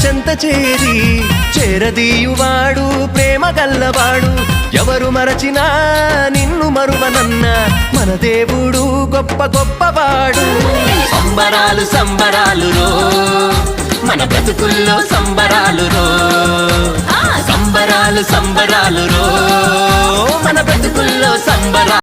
చెంత చేరి చేరదీయువాడు ప్రేమ గల్లవాడు ఎవరు మరచినా నిన్ను మరువనన్న మన దేవుడు గొప్ప గొప్పవాడు సంబరాలు సంబరాలు రో మన బ్రతుకుల్లో సంబరాలు రో సంబరాలు సంబరాలు రో మన బ్రతుకుల్లో సంబరాలు